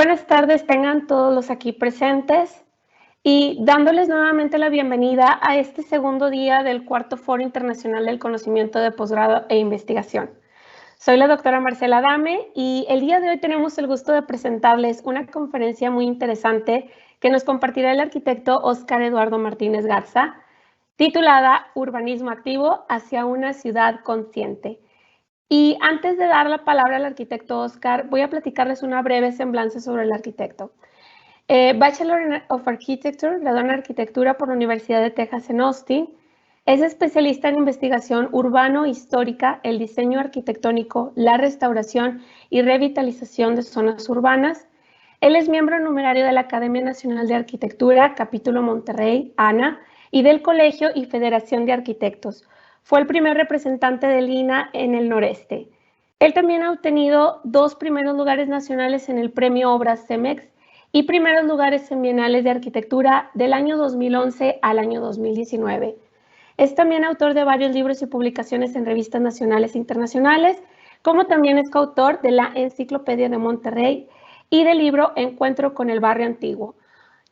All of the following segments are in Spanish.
buenas tardes tengan todos los aquí presentes y dándoles nuevamente la bienvenida a este segundo día del cuarto Foro Internacional del Conocimiento de Posgrado e Investigación. Soy la doctora Marcela Adame y el día de hoy tenemos el gusto de presentarles una conferencia muy interesante que nos compartirá el arquitecto Óscar Eduardo Martínez Garza, titulada Urbanismo activo hacia una ciudad consciente. Y antes de dar la palabra al arquitecto Óscar, voy a platicarles una breve semblanza sobre el arquitecto. Bachelor of Architecture, graduado en Arquitectura por la Universidad de Texas en Austin. Es especialista en investigación urbano-histórica, el diseño arquitectónico, la restauración y revitalización de zonas urbanas. Él es miembro numerario de la Academia Nacional de Arquitectura, Capítulo Monterrey, ANA, y del Colegio y Federación de Arquitectos. Fue el primer representante del INAH en el noreste. Él también ha obtenido 2 primeros lugares nacionales en el Premio Obras CEMEX y primeros lugares en Bienales de Arquitectura del año 2011 al año 2019. Es también autor de varios libros y publicaciones en revistas nacionales e internacionales, como también es coautor de la Enciclopedia de Monterrey y del libro Encuentro con el Barrio Antiguo.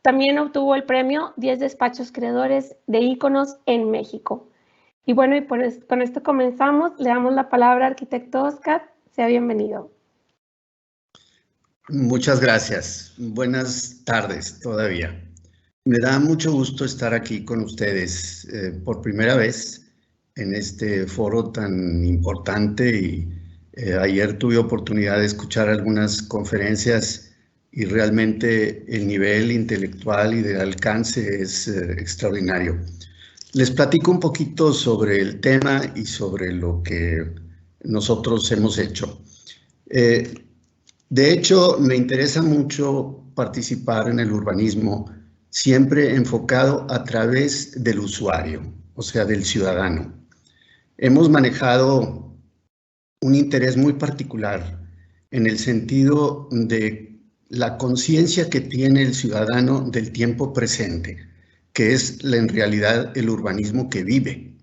También obtuvo el premio 10 Despachos Creadores de Íconos en México. Y bueno, con esto comenzamos. Le damos la palabra al arquitecto Óscar. Sea bienvenido. Muchas gracias. Buenas tardes todavía. Me da mucho gusto estar aquí con ustedes por primera vez en este foro tan importante y ayer tuve oportunidad de escuchar algunas conferencias y realmente el nivel intelectual y de alcance es extraordinario. Les platico un poquito sobre el tema y sobre lo que nosotros hemos hecho. De hecho, me interesa mucho participar en el urbanismo, siempre enfocado a través del usuario, o sea, del ciudadano. Hemos manejado un interés muy particular en el sentido de la conciencia que tiene el ciudadano del tiempo presente, que es en realidad el urbanismo que vive,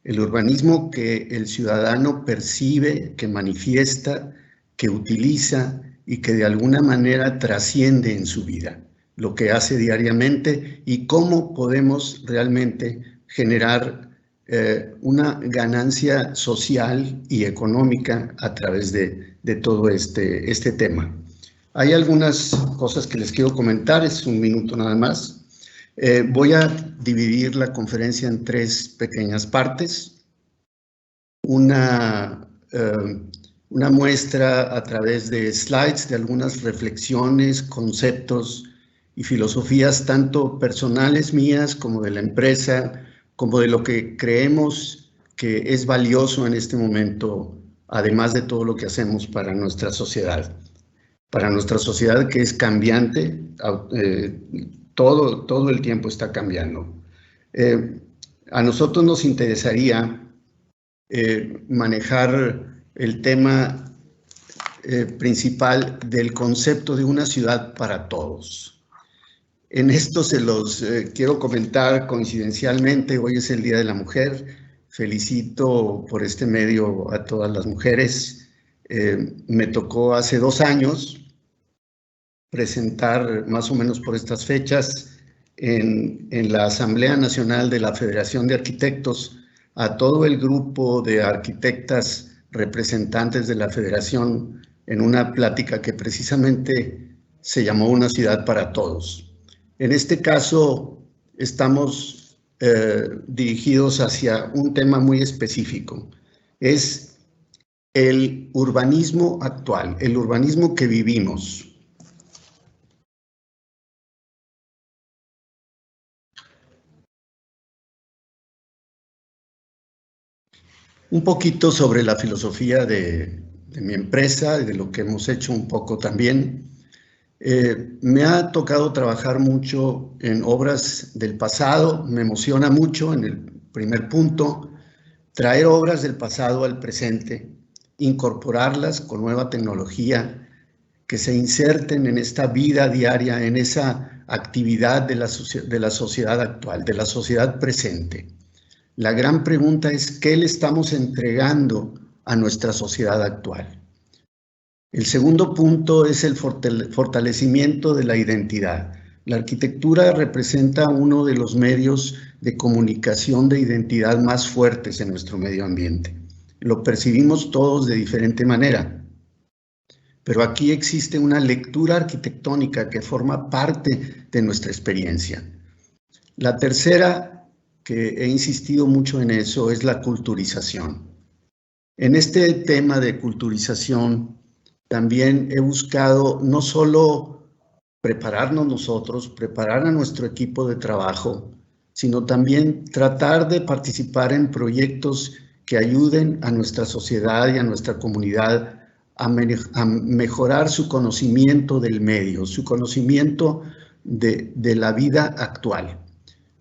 el urbanismo que el ciudadano percibe, que manifiesta, que utiliza y que de alguna manera trasciende en su vida, lo que hace diariamente y cómo podemos realmente generar una ganancia social y económica a través de todo este tema. Hay algunas cosas que les quiero comentar, es un minuto nada más. Voy a dividir la conferencia en 3 pequeñas partes. Una muestra a través de slides de algunas reflexiones, conceptos y filosofías tanto personales mías como de la empresa, como de lo que creemos que es valioso en este momento, además de todo lo que hacemos para nuestra sociedad. Para nuestra sociedad que es cambiante, todo el tiempo está cambiando. A nosotros nos interesaría manejar el tema principal del concepto de una ciudad para todos. En esto se los quiero comentar coincidencialmente. Hoy es el Día de la Mujer. Felicito por este medio a todas las mujeres. Me tocó hace 2 años presentar más o menos por estas fechas en la Asamblea Nacional de la Federación de Arquitectos a todo el grupo de arquitectas representantes de la Federación en una plática que precisamente se llamó Una ciudad para todos. En este caso estamos dirigidos hacia un tema muy específico. Es el urbanismo actual, el urbanismo que vivimos. Un poquito sobre la filosofía de mi empresa y de lo que hemos hecho un poco también. Me ha tocado trabajar mucho en obras del pasado, me emociona mucho en el primer punto, traer obras del pasado al presente, incorporarlas con nueva tecnología, que se inserten en esta vida diaria, en esa actividad de la sociedad actual, de la sociedad presente. La gran pregunta es, ¿qué le estamos entregando a nuestra sociedad actual? El segundo punto es el fortalecimiento de la identidad. La arquitectura representa uno de los medios de comunicación de identidad más fuertes en nuestro medio ambiente. Lo percibimos todos de diferente manera, pero aquí existe una lectura arquitectónica que forma parte de nuestra experiencia. La tercera, que he insistido mucho en eso, es la culturización. En este tema de culturización, también he buscado no solo prepararnos nosotros, preparar a nuestro equipo de trabajo, sino también tratar de participar en proyectos que ayuden a nuestra sociedad y a nuestra comunidad a mejorar su conocimiento del medio, su conocimiento de la vida actual.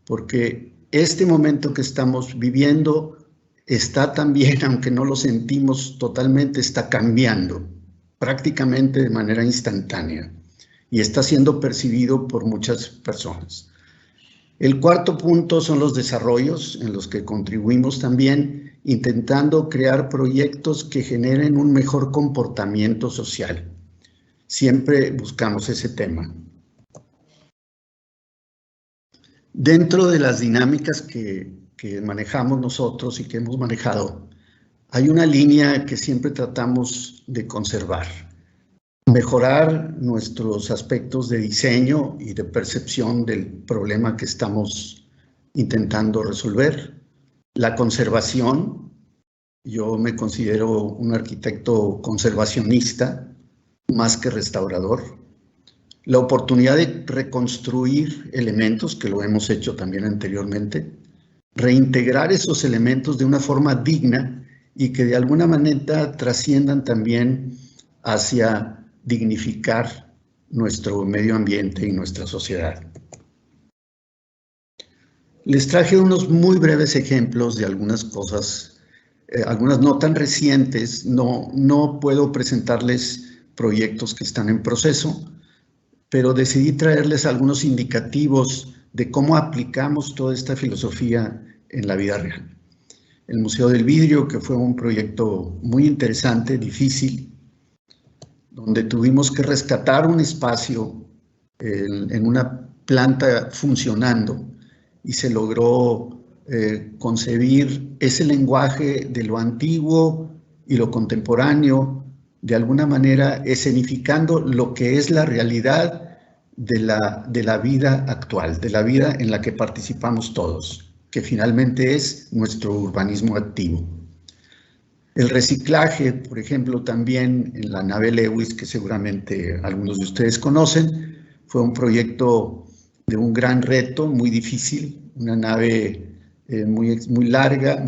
Porque este momento que estamos viviendo está también, aunque no lo sentimos totalmente, está cambiando prácticamente de manera instantánea y está siendo percibido por muchas personas. El cuarto punto son los desarrollos en los que contribuimos también, intentando crear proyectos que generen un mejor comportamiento social. Siempre buscamos ese tema. Dentro de las dinámicas que manejamos nosotros y que hemos manejado, hay una línea que siempre tratamos de conservar. Mejorar nuestros aspectos de diseño y de percepción del problema que estamos intentando resolver. La conservación, yo me considero un arquitecto conservacionista más que restaurador. La oportunidad de reconstruir elementos, que lo hemos hecho también anteriormente, reintegrar esos elementos de una forma digna y que de alguna manera trasciendan también hacia dignificar nuestro medio ambiente y nuestra sociedad. Les traje unos muy breves ejemplos de algunas cosas, algunas no tan recientes. No puedo presentarles proyectos que están en proceso, pero decidí traerles algunos indicativos de cómo aplicamos toda esta filosofía en la vida real. El Museo del Vidrio, que fue un proyecto muy interesante, difícil, donde tuvimos que rescatar un espacio en una planta funcionando y se logró concebir ese lenguaje de lo antiguo y lo contemporáneo, de alguna manera escenificando lo que es la realidad de la vida actual, de la vida en la que participamos todos, que finalmente es nuestro urbanismo activo. El reciclaje, por ejemplo, también en la nave Lewis, que seguramente algunos de ustedes conocen, fue un proyecto de un gran reto, muy difícil, una nave muy larga,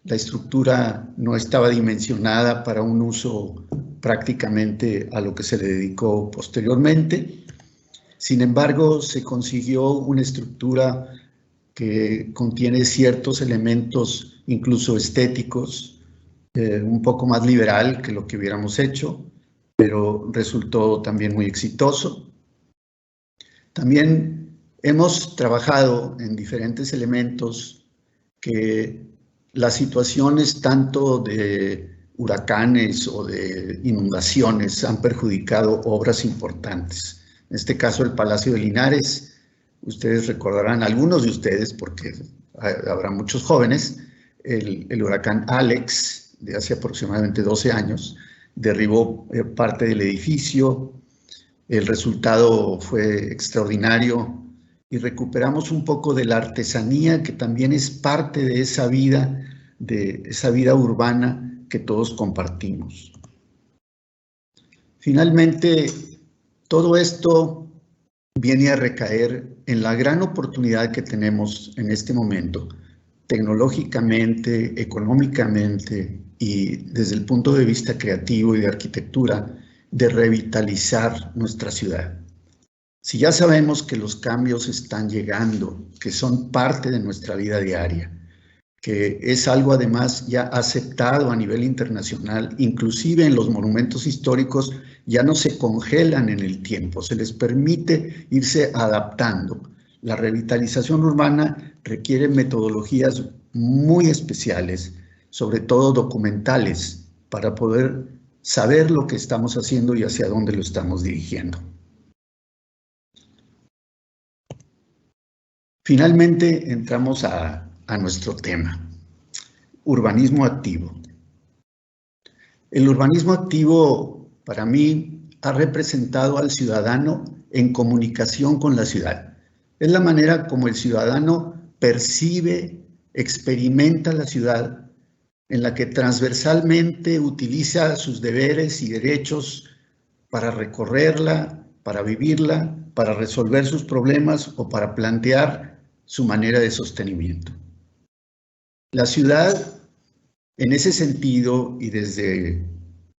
la estructura no estaba dimensionada para un uso prácticamente a lo que se le dedicó posteriormente. Sin embargo, se consiguió una estructura que contiene ciertos elementos incluso estéticos, un poco más liberal que lo que hubiéramos hecho, pero resultó también muy exitoso. También hemos trabajado en diferentes elementos que las situaciones tanto de huracanes o de inundaciones han perjudicado obras importantes. En este caso, el Palacio de Linares. Ustedes recordarán, algunos de ustedes, porque habrá muchos jóvenes, el huracán Alex, de hace aproximadamente 12 años, derribó parte del edificio. El resultado fue extraordinario y recuperamos un poco de la artesanía que también es parte de esa vida urbana que todos compartimos. Finalmente, todo esto viene a recaer en la gran oportunidad que tenemos en este momento, tecnológicamente, económicamente y desde el punto de vista creativo y de arquitectura, de revitalizar nuestra ciudad. Si ya sabemos que los cambios están llegando, que son parte de nuestra vida diaria, que es algo además ya aceptado a nivel internacional, inclusive en los monumentos históricos ya no se congelan en el tiempo, se les permite irse adaptando. La revitalización urbana requiere metodologías muy especiales, sobre todo documentales, para poder saber lo que estamos haciendo y hacia dónde lo estamos dirigiendo. Finalmente entramos a nuestro tema, urbanismo activo. El urbanismo activo, para mí, ha representado al ciudadano en comunicación con la ciudad. Es la manera como el ciudadano percibe, experimenta la ciudad, en la que transversalmente utiliza sus deberes y derechos para recorrerla, para vivirla, para resolver sus problemas o para plantear su manera de sostenimiento. La ciudad, en ese sentido, y desde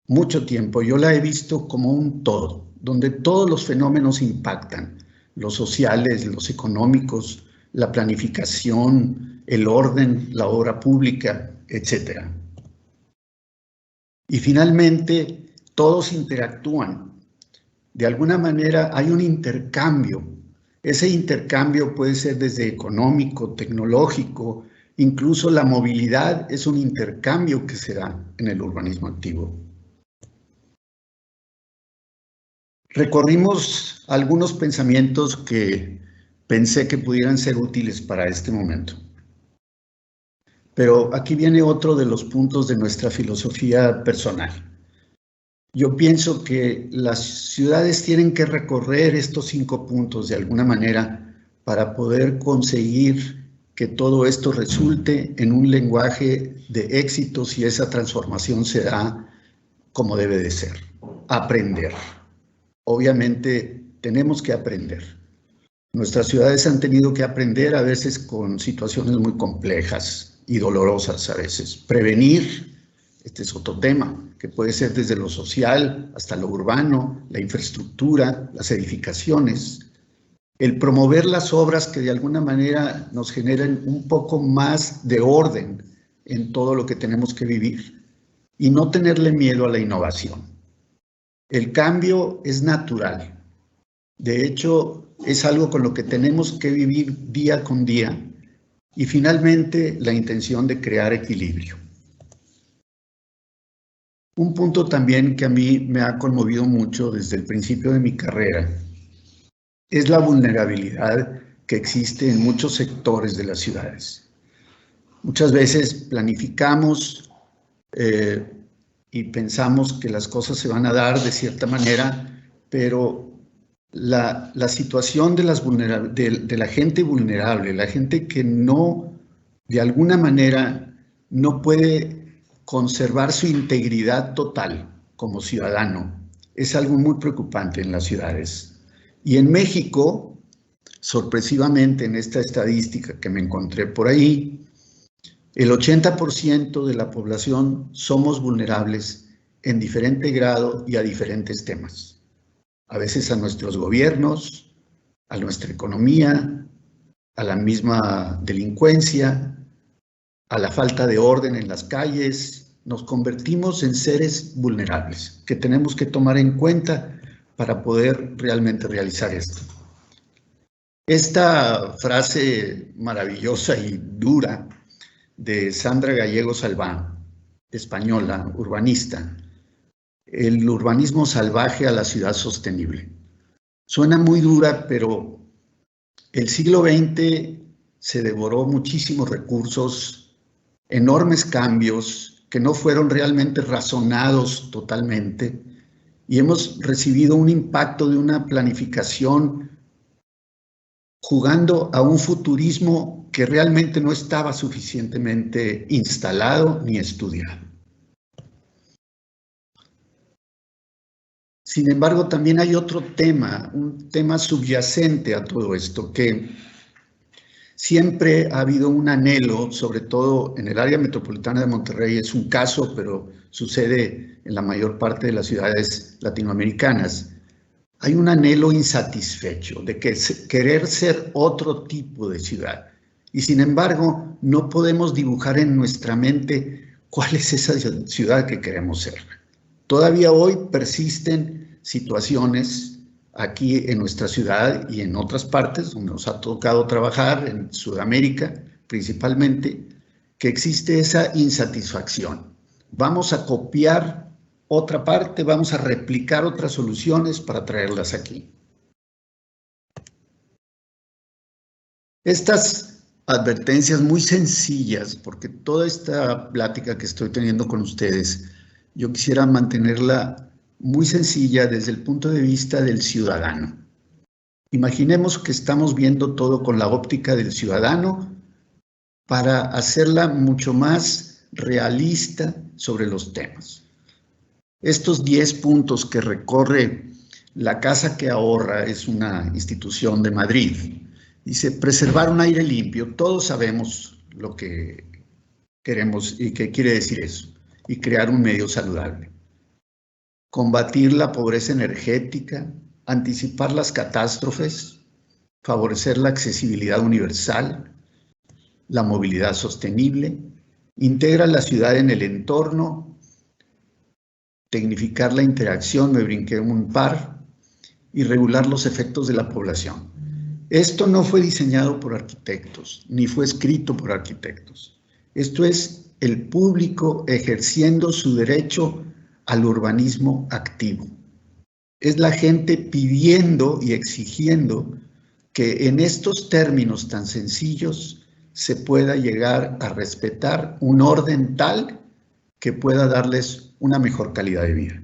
mucho tiempo, yo la he visto como un todo, donde todos los fenómenos impactan, los sociales, los económicos, la planificación, el orden, la obra pública, etc. Y finalmente, todos interactúan. De alguna manera hay un intercambio. Ese intercambio puede ser desde económico, tecnológico, incluso la movilidad es un intercambio que se da en el urbanismo activo. Recorrimos algunos pensamientos que pensé que pudieran ser útiles para este momento. Pero aquí viene otro de los puntos de nuestra filosofía personal. Yo pienso que las ciudades tienen que recorrer estos 5 puntos de alguna manera para poder conseguir que todo esto resulte en un lenguaje de éxitos y esa transformación se da como debe de ser. Aprender. Obviamente tenemos que aprender. Nuestras ciudades han tenido que aprender a veces con situaciones muy complejas y dolorosas a veces. Prevenir, este es otro tema, que puede ser desde lo social hasta lo urbano, la infraestructura, las edificaciones. El promover las obras que de alguna manera nos generen un poco más de orden en todo lo que tenemos que vivir y no tenerle miedo a la innovación. El cambio es natural. De hecho, es algo con lo que tenemos que vivir día con día y finalmente la intención de crear equilibrio. Un punto también que a mí me ha conmovido mucho desde el principio de mi carrera es la vulnerabilidad que existe en muchos sectores de las ciudades. Muchas veces planificamos y pensamos que las cosas se van a dar de cierta manera, pero la situación de la gente vulnerable, la gente que no, de alguna manera, no puede conservar su integridad total como ciudadano, es algo muy preocupante en las ciudades. Y en México, sorpresivamente en esta estadística que me encontré por ahí, el 80% de la población somos vulnerables en diferente grado y a diferentes temas. A veces a nuestros gobiernos, a nuestra economía, a la misma delincuencia, a la falta de orden en las calles. Nos convertimos en seres vulnerables que tenemos que tomar en cuenta para poder realmente realizar esto. Esta frase maravillosa y dura de Sandra Gallego Salvá, española, urbanista, el urbanismo salvaje a la ciudad sostenible. Suena muy dura, pero el siglo XX se devoró muchísimos recursos, enormes cambios que no fueron realmente razonados totalmente y hemos recibido un impacto de una planificación jugando a un futurismo que realmente no estaba suficientemente instalado ni estudiado. Sin embargo, también hay otro tema, un tema subyacente a todo esto, que siempre ha habido un anhelo, sobre todo en el área metropolitana de Monterrey, es un caso, pero sucede en la mayor parte de las ciudades latinoamericanas. Hay un anhelo insatisfecho de querer ser otro tipo de ciudad. Y sin embargo, no podemos dibujar en nuestra mente cuál es esa ciudad que queremos ser. Todavía hoy persisten situaciones aquí en nuestra ciudad y en otras partes donde nos ha tocado trabajar, en Sudamérica principalmente, que existe esa insatisfacción. Vamos a copiar otra parte, vamos a replicar otras soluciones para traerlas aquí. Estas advertencias muy sencillas, porque toda esta plática que estoy teniendo con ustedes, yo quisiera mantenerla muy sencilla desde el punto de vista del ciudadano. Imaginemos que estamos viendo todo con la óptica del ciudadano para hacerla mucho más realista sobre los temas. Estos 10 puntos que recorre la Casa que Ahorra, es una institución de Madrid. Dice, preservar un aire limpio. Todos sabemos lo que queremos y qué quiere decir eso. Y crear un medio saludable. Combatir la pobreza energética, anticipar las catástrofes, favorecer la accesibilidad universal, la movilidad sostenible, integra la ciudad en el entorno, tecnificar la interacción, me brinqué un par, y regular los efectos de la población. Esto no fue diseñado por arquitectos, ni fue escrito por arquitectos. Esto es el público ejerciendo su derecho al urbanismo activo. Es la gente pidiendo y exigiendo que en estos términos tan sencillos se pueda llegar a respetar un orden tal que pueda darles una mejor calidad de vida.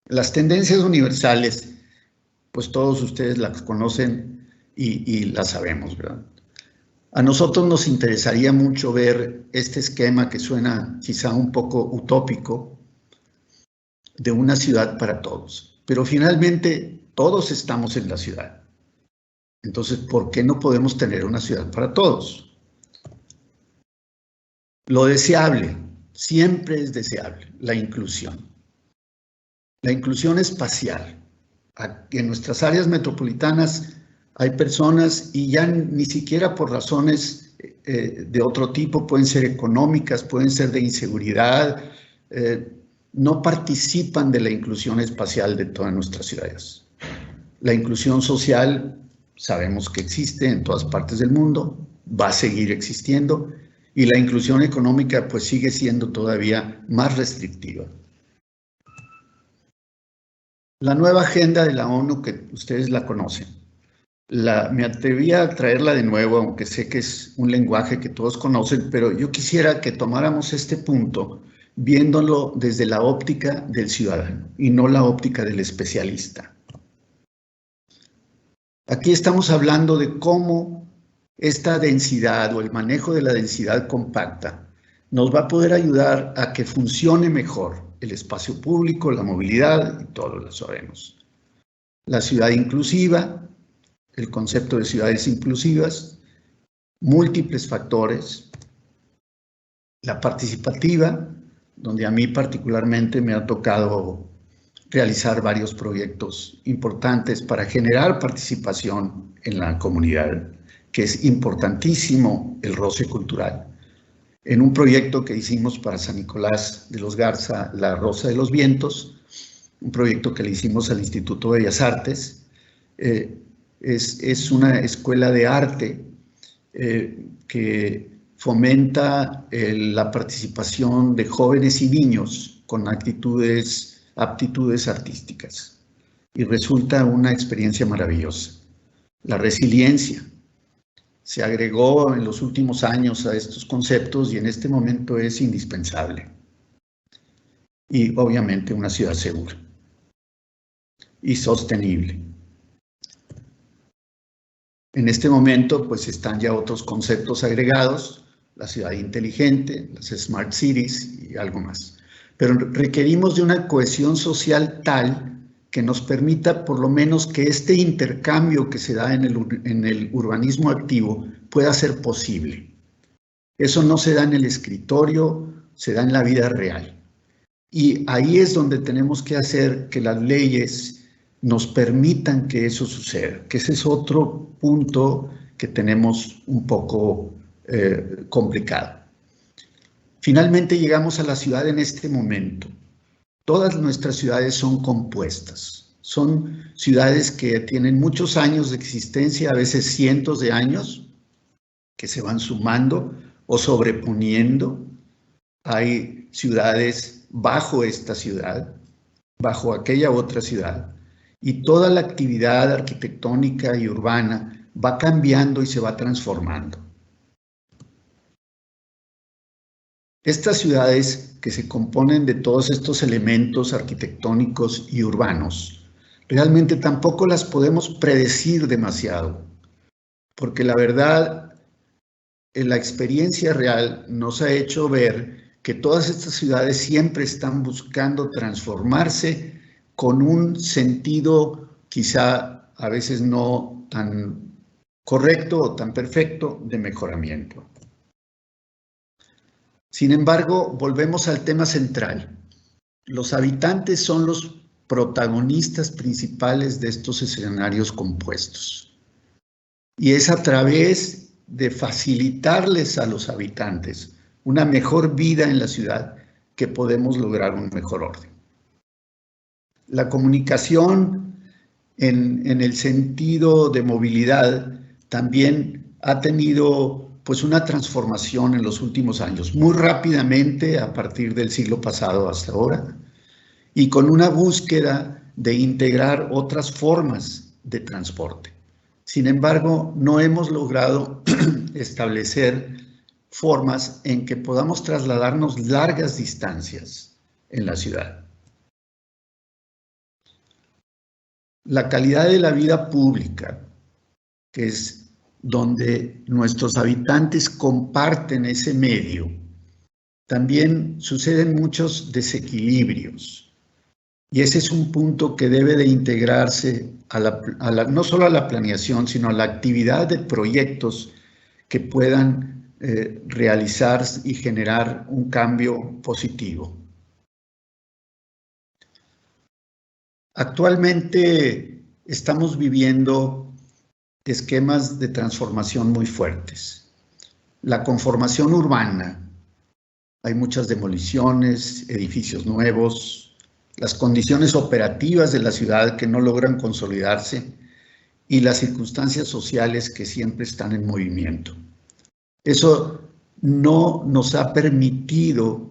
Las tendencias universales, pues todos ustedes las conocen y las sabemos, ¿verdad? A nosotros nos interesaría mucho ver este esquema que suena quizá un poco utópico de una ciudad para todos, pero finalmente todos estamos en la ciudad. Entonces, ¿por qué no podemos tener una ciudad para todos? Lo deseable, siempre es deseable, la inclusión. La inclusión espacial. En nuestras áreas metropolitanas hay personas y ya ni siquiera por razones de otro tipo, pueden ser económicas, pueden ser de inseguridad, no participan de la inclusión espacial de todas nuestras ciudades. La inclusión social sabemos que existe en todas partes del mundo, va a seguir existiendo, y la inclusión económica pues sigue siendo todavía más restrictiva. La nueva agenda de la ONU, que ustedes la conocen, me atreví a traerla de nuevo, aunque sé que es un lenguaje que todos conocen, pero yo quisiera que tomáramos este punto viéndolo desde la óptica del ciudadano y no la óptica del especialista. Aquí estamos hablando de cómo esta densidad o el manejo de la densidad compacta nos va a poder ayudar a que funcione mejor el espacio público, la movilidad, y todos lo sabemos. La ciudad inclusiva, el concepto de ciudades inclusivas, múltiples factores, la participativa, donde a mí particularmente me ha tocado realizar varios proyectos importantes para generar participación en la comunidad, que es importantísimo el roce cultural. En un proyecto que hicimos para San Nicolás de los Garza, La Rosa de los Vientos, un proyecto que le hicimos al Instituto de Bellas Artes, es una escuela de arte que fomenta la participación de jóvenes y niños con aptitudes artísticas, y resulta una experiencia maravillosa. La resiliencia se agregó en los últimos años a estos conceptos y en este momento es indispensable. Y obviamente una ciudad segura y sostenible. En este momento pues están ya otros conceptos agregados, la ciudad inteligente, las smart cities y algo más. Pero requerimos de una cohesión social tal que nos permita por lo menos que este intercambio que se da en el urbanismo activo pueda ser posible. Eso no se da en el escritorio, se da en la vida real. Y ahí es donde tenemos que hacer que las leyes nos permitan que eso suceda, que ese es otro punto que tenemos un poco complicado. Finalmente llegamos a la ciudad en este momento. Todas nuestras ciudades son compuestas, son ciudades que tienen muchos años de existencia, a veces cientos de años, que se van sumando o sobreponiendo. Hay ciudades bajo esta ciudad, bajo aquella otra ciudad, y toda la actividad arquitectónica y urbana va cambiando y se va transformando. Estas ciudades que se componen de todos estos elementos arquitectónicos y urbanos, realmente tampoco las podemos predecir demasiado, porque la verdad, en la experiencia real nos ha hecho ver que todas estas ciudades siempre están buscando transformarse con un sentido quizá a veces no tan correcto o tan perfecto de mejoramiento. Sin embargo, volvemos al tema central. Los habitantes son los protagonistas principales de estos escenarios compuestos. Y es a través de facilitarles a los habitantes una mejor vida en la ciudad que podemos lograr un mejor orden. La comunicación en el sentido de movilidad también ha tenido pues una transformación en los últimos años, muy rápidamente a partir del siglo pasado hasta ahora, y con una búsqueda de integrar otras formas de transporte. Sin embargo, no hemos logrado establecer formas en que podamos trasladarnos largas distancias en la ciudad. La calidad de la vida pública, que es donde nuestros habitantes comparten ese medio, también suceden muchos desequilibrios. Y ese es un punto que debe de integrarse no solo a la planeación, sino a la actividad de proyectos que puedan realizar y generar un cambio positivo. Actualmente estamos viviendo esquemas de transformación muy fuertes. La conformación urbana, hay muchas demoliciones, edificios nuevos, las condiciones operativas de la ciudad que no logran consolidarse y las circunstancias sociales que siempre están en movimiento. Eso no nos ha permitido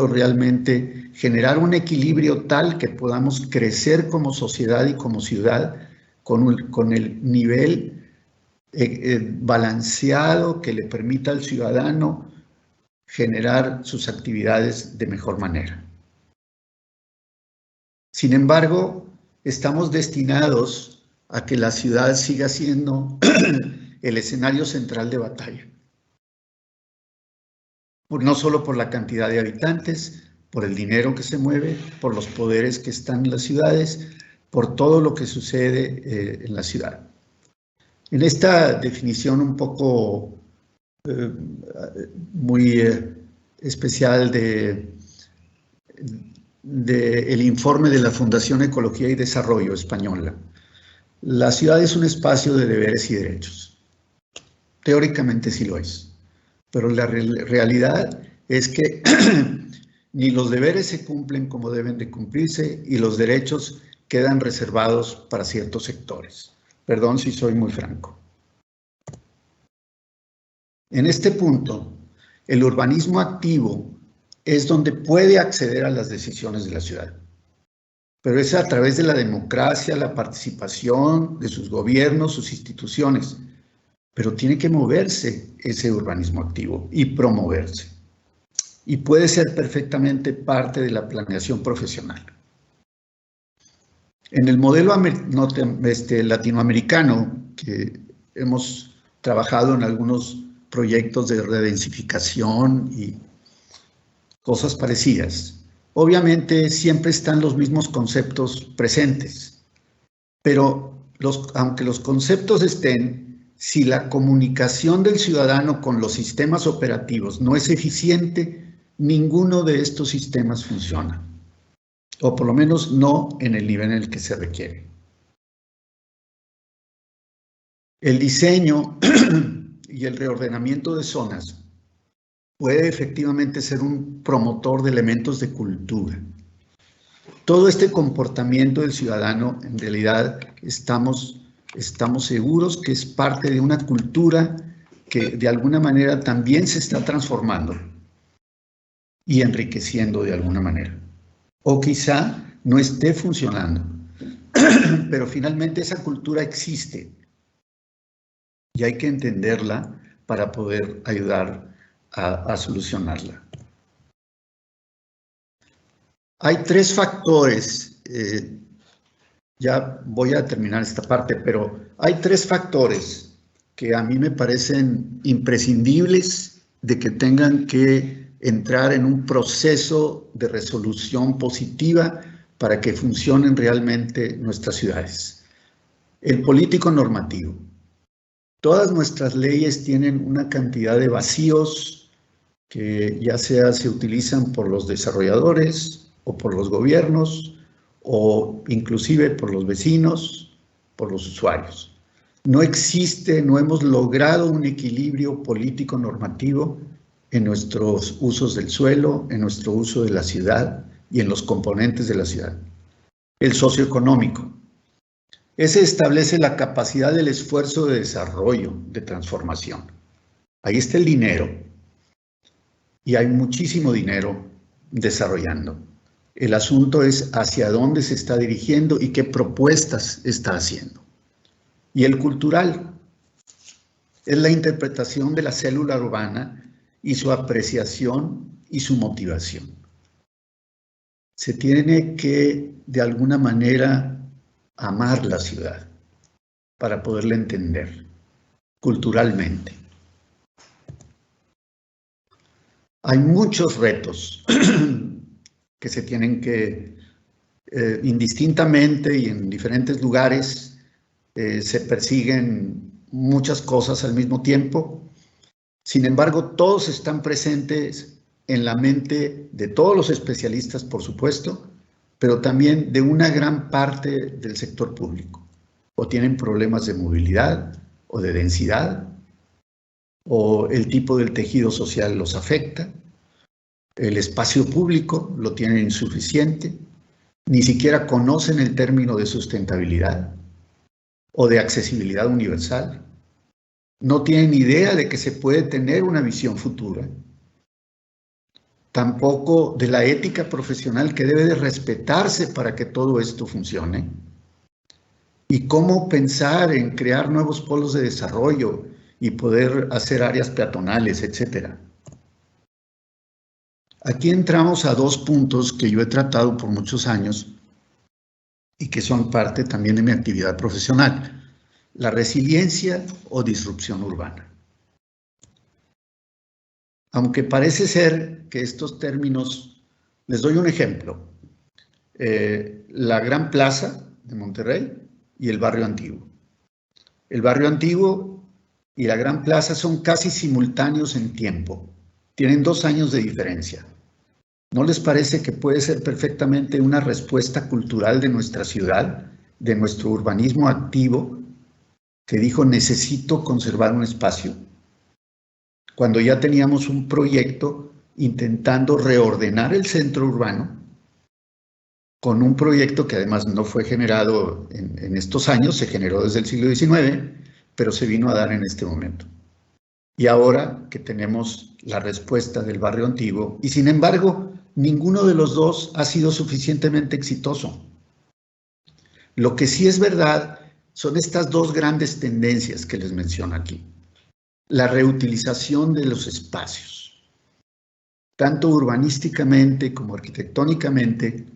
realmente generar un equilibrio tal que podamos crecer como sociedad y como ciudad con el nivel balanceado que le permita al ciudadano generar sus actividades de mejor manera. Sin embargo, estamos destinados a que la ciudad siga siendo el escenario central de batalla. No solo por la cantidad de habitantes, por el dinero que se mueve, por los poderes que están en las ciudades, por todo lo que sucede en la ciudad. En esta definición un poco muy especial del informe de la Fundación Ecología y Desarrollo Española, la ciudad es un espacio de deberes y derechos. Teóricamente sí lo es, pero la realidad es que ni los deberes se cumplen como deben de cumplirse y los derechos quedan reservados para ciertos sectores. Perdón si soy muy franco. En este punto, el urbanismo activo es donde puede acceder a las decisiones de la ciudad, pero es a través de la democracia, la participación de sus gobiernos, sus instituciones, pero tiene que moverse ese urbanismo activo y promoverse. Y puede ser perfectamente parte de la planeación profesional. En el modelo latinoamericano, que hemos trabajado en algunos proyectos de redensificación y cosas parecidas, obviamente siempre están los mismos conceptos presentes, pero aunque los conceptos estén, si la comunicación del ciudadano con los sistemas operativos no es eficiente, ninguno de estos sistemas funciona, o por lo menos no en el nivel en el que se requiere. El diseño y el reordenamiento de zonas puede efectivamente ser un promotor de elementos de cultura. Todo este comportamiento del ciudadano, en realidad, estamos seguros que es parte de una cultura que de alguna manera también se está transformando. y enriqueciendo de alguna manera. O quizá no esté funcionando, pero finalmente esa cultura existe y hay que entenderla para poder ayudar a solucionarla. Hay tres factores, ya voy a terminar esta parte, pero hay tres factores que a mí me parecen imprescindibles de que tengan que entrar en un proceso de resolución positiva para que funcionen realmente nuestras ciudades. El político normativo. Todas nuestras leyes tienen una cantidad de vacíos que ya sea se utilizan por los desarrolladores o por los gobiernos o inclusive por los vecinos, por los usuarios. No existe, no hemos logrado un equilibrio político normativo en nuestros usos del suelo, en nuestro uso de la ciudad y en los componentes de la ciudad. El socioeconómico. Ese establece la capacidad del esfuerzo de desarrollo, de transformación. Ahí está el dinero. Y hay muchísimo dinero desarrollando. El asunto es hacia dónde se está dirigiendo y qué propuestas está haciendo. Y el cultural es la interpretación de la célula urbana y su apreciación y su motivación. Se tiene que, de alguna manera, amar la ciudad para poderla entender culturalmente. Hay muchos retos que se tienen que, indistintamente y en diferentes lugares, se persiguen muchas cosas al mismo tiempo. Sin embargo, todos están presentes en la mente de todos los especialistas, por supuesto, pero también de una gran parte del sector público. O tienen problemas de movilidad o de densidad, o el tipo del tejido social los afecta, el espacio público lo tienen insuficiente, ni siquiera conocen el término de sustentabilidad o de accesibilidad universal, no tienen idea de que se puede tener una visión futura, tampoco de la ética profesional que debe de respetarse para que todo esto funcione, y cómo pensar en crear nuevos polos de desarrollo y poder hacer áreas peatonales, etcétera. Aquí entramos a dos puntos que yo he tratado por muchos años y que son parte también de mi actividad profesional: la resiliencia o disrupción urbana. Aunque parece ser que estos términos, les doy un ejemplo: la Gran Plaza de Monterrey y el Barrio Antiguo. El Barrio Antiguo y la Gran Plaza son casi simultáneos en tiempo, tienen 2 años de diferencia. ¿No les parece que puede ser perfectamente una respuesta cultural de nuestra ciudad, de nuestro urbanismo activo, que dijo necesito conservar un espacio? Cuando ya teníamos un proyecto intentando reordenar el centro urbano, con un proyecto que además no fue generado en estos años, se generó desde el siglo XIX, pero se vino a dar en este momento. Y ahora que tenemos la respuesta del Barrio Antiguo, y sin embargo, ninguno de los dos ha sido suficientemente exitoso. Lo que sí es verdad son estas dos grandes tendencias que les menciono aquí. La reutilización de los espacios. Tanto urbanísticamente como arquitectónicamente,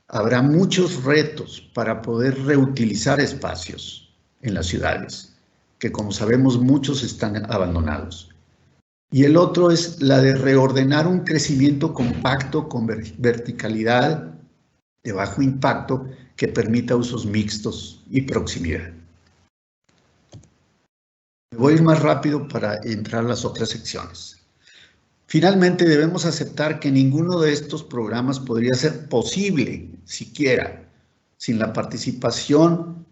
habrá muchos retos para poder reutilizar espacios en las ciudades, que como sabemos muchos están abandonados. Y el otro es la de reordenar un crecimiento compacto con verticalidad de bajo impacto que permita usos mixtos y proximidad. Voy a ir más rápido para entrar a las otras secciones. Finalmente, debemos aceptar que ninguno de estos programas podría ser posible, siquiera, sin la participación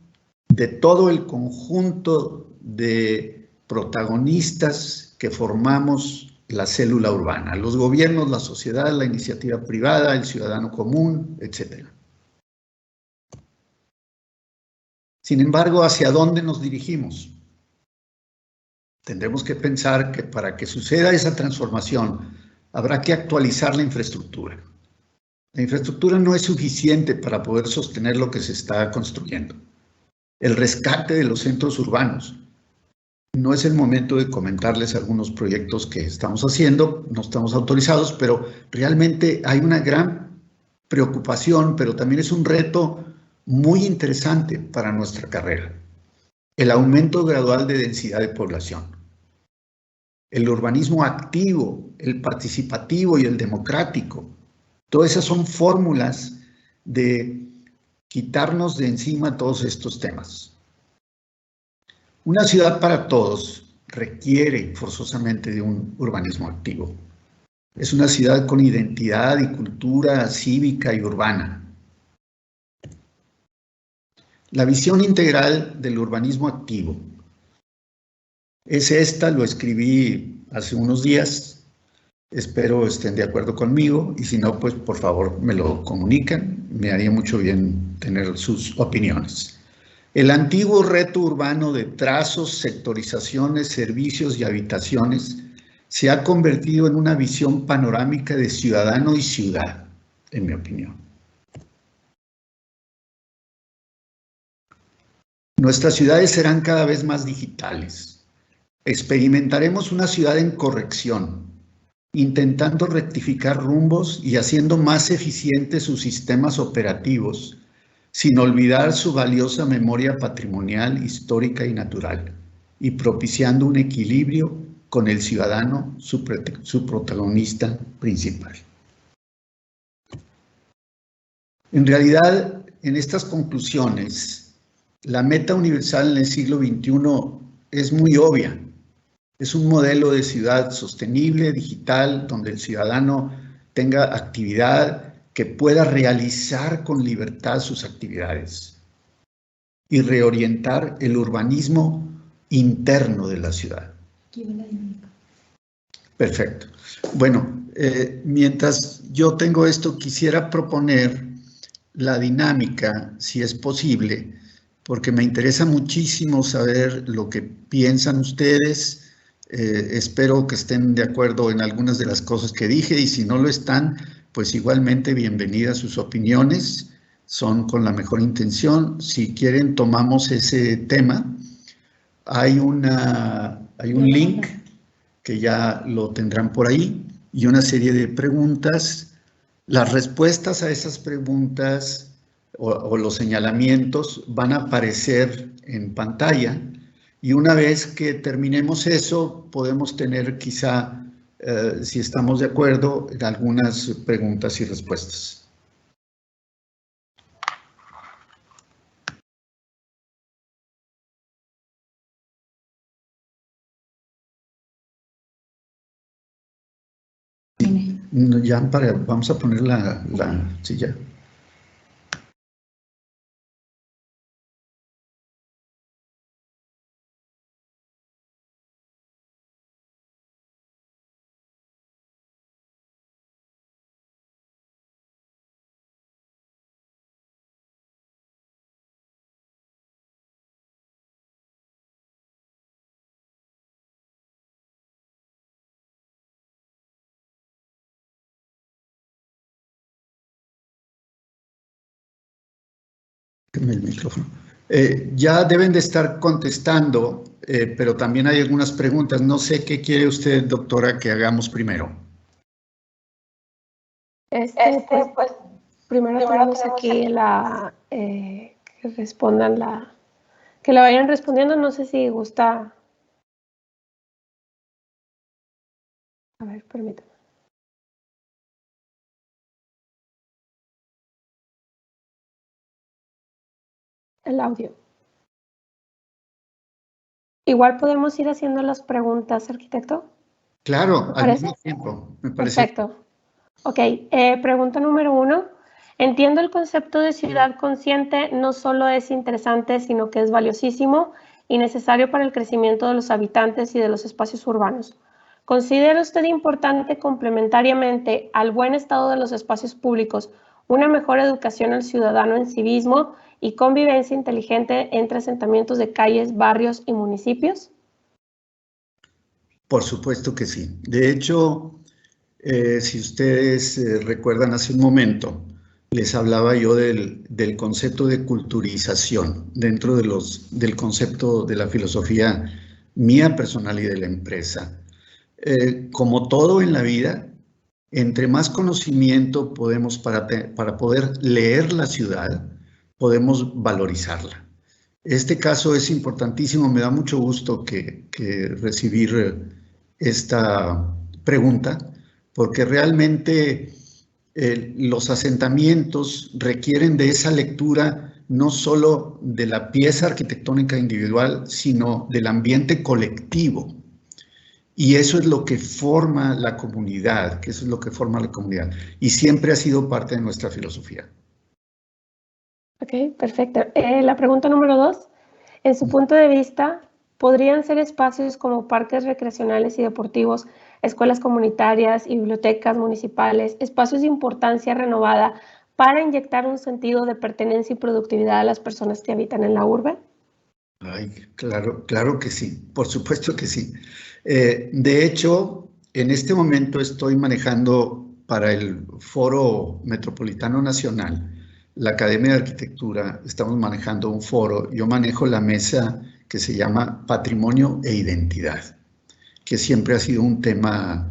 de todo el conjunto de protagonistas que formamos la célula urbana: los gobiernos, la sociedad, la iniciativa privada, el ciudadano común, etc. Sin embargo, ¿hacia dónde nos dirigimos? Tendremos que pensar que para que suceda esa transformación habrá que actualizar la infraestructura. La infraestructura no es suficiente para poder sostener lo que se está construyendo. El rescate de los centros urbanos. No es el momento de comentarles algunos proyectos que estamos haciendo, no estamos autorizados, pero realmente hay una gran preocupación, pero también es un reto muy interesante para nuestra carrera. El aumento gradual de densidad de población. El urbanismo activo, el participativo y el democrático. Todas esas son fórmulas de quitarnos de encima todos estos temas. Una ciudad para todos requiere forzosamente de un urbanismo activo. Es una ciudad con identidad y cultura cívica y urbana. La visión integral del urbanismo activo es esta, lo escribí hace unos días. Espero estén de acuerdo conmigo y si no, pues por favor me lo comunican. Me haría mucho bien tener sus opiniones. El antiguo reto urbano de trazos, sectorizaciones, servicios y habitaciones se ha convertido en una visión panorámica de ciudadano y ciudad, en mi opinión. Nuestras ciudades serán cada vez más digitales. Experimentaremos una ciudad en corrección, intentando rectificar rumbos y haciendo más eficientes sus sistemas operativos, sin olvidar su valiosa memoria patrimonial, histórica y natural, y propiciando un equilibrio con el ciudadano, su protagonista principal. En realidad, en estas conclusiones, la meta universal en el siglo XXI es muy obvia. Es un modelo de ciudad sostenible, digital, donde el ciudadano tenga actividad, que pueda realizar con libertad sus actividades y reorientar el urbanismo interno de la ciudad. Perfecto. Bueno, mientras yo tengo esto, quisiera proponer la dinámica, si es posible, porque me interesa muchísimo saber lo que piensan ustedes. Espero que estén de acuerdo en algunas de las cosas que dije y si no lo están, pues igualmente bienvenidas sus opiniones, son con la mejor intención. Si quieren, tomamos ese tema. Hay un link que ya lo tendrán por ahí y una serie de preguntas. Las respuestas a esas preguntas o los señalamientos van a aparecer en pantalla y una vez que terminemos eso, podemos tener quizá, si estamos de acuerdo, en algunas preguntas y respuestas. Ya vamos a poner la silla. El micrófono. Ya deben de estar contestando, pero también hay algunas preguntas. No sé qué quiere usted, doctora, que hagamos primero. Pues, primero tenemos aquí que respondan que la vayan respondiendo. No sé si gusta. A ver, permítame. El audio. Igual podemos ir haciendo las preguntas, arquitecto. Claro, al mismo tiempo, me parece. Perfecto. Ok, pregunta número 1. Entiendo el concepto de ciudad consciente no solo es interesante, sino que es valiosísimo y necesario para el crecimiento de los habitantes y de los espacios urbanos. ¿Considera usted importante complementariamente al buen estado de los espacios públicos una mejor educación al ciudadano en civismo y convivencia inteligente entre asentamientos de calles, barrios y municipios? Por supuesto que sí. De hecho, Si ustedes recuerdan hace un momento, les hablaba yo del concepto de culturización dentro del concepto de la filosofía mía personal y de la empresa. Como todo en la vida, entre más conocimiento podemos para poder leer la ciudad, podemos valorizarla. Este caso es importantísimo, me da mucho gusto que recibir esta pregunta, porque realmente los asentamientos requieren de esa lectura no solo de la pieza arquitectónica individual, sino del ambiente colectivo. Y eso es lo que forma la comunidad, que eso es lo que forma la comunidad. Y siempre ha sido parte de nuestra filosofía. Ok, perfecto. La pregunta número 2. En su punto de vista, ¿podrían ser espacios como parques recreacionales y deportivos, escuelas comunitarias y bibliotecas municipales, espacios de importancia renovada para inyectar un sentido de pertenencia y productividad a las personas que habitan en la urbe? Ay, claro, claro que sí, por supuesto que sí. De hecho, en este momento estoy manejando para el Foro Metropolitano Nacional, la Academia de Arquitectura, estamos manejando un foro, yo manejo la mesa que se llama Patrimonio e Identidad, que siempre ha sido un tema